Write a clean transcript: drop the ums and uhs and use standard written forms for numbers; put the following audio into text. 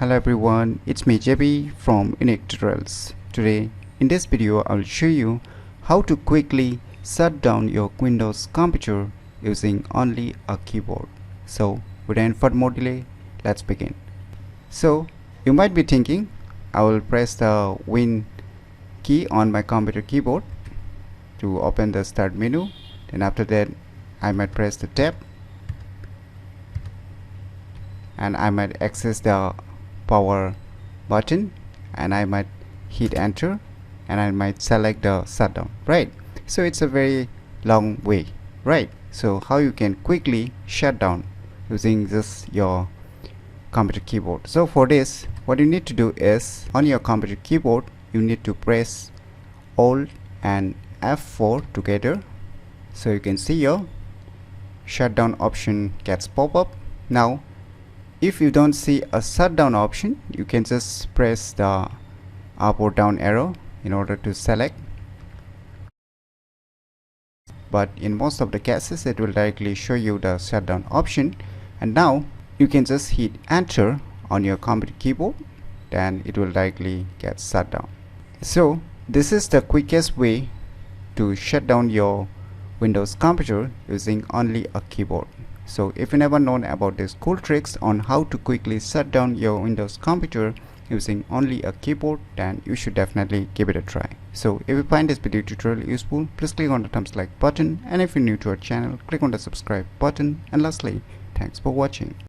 Hello everyone, it's me JB from UniqueTutorials. Today in this video I'll show you how to quickly shut down your Windows computer using only a keyboard. So without further more delay, let's begin. So you might be thinking I will press the Win key on my computer keyboard to open the start menu. Then after that I might press the tab and I might access the power button and I might hit enter and I might select the shutdown, right? So it's a very long way, right? So how you can quickly shut down using just your computer keyboard. So for this, what you need to do is on your computer keyboard you need to press Alt and F4 together, so you can see your shutdown option gets pop up. Now if you don't see a shutdown option, you can just press the up or down arrow in order to select, but in most of the cases it will directly show you the shutdown option. And now you can just hit enter on your computer keyboard, then it will directly get shut down. So this is the quickest way to shut down your Windows computer using only a keyboard. So if you never known about these cool tricks on how to quickly shut down your Windows computer using only a keyboard, then you should definitely give it a try. So if you find this video tutorial useful, please click on the thumbs like button, and if you're new to our channel, click on the subscribe button, and lastly, thanks for watching.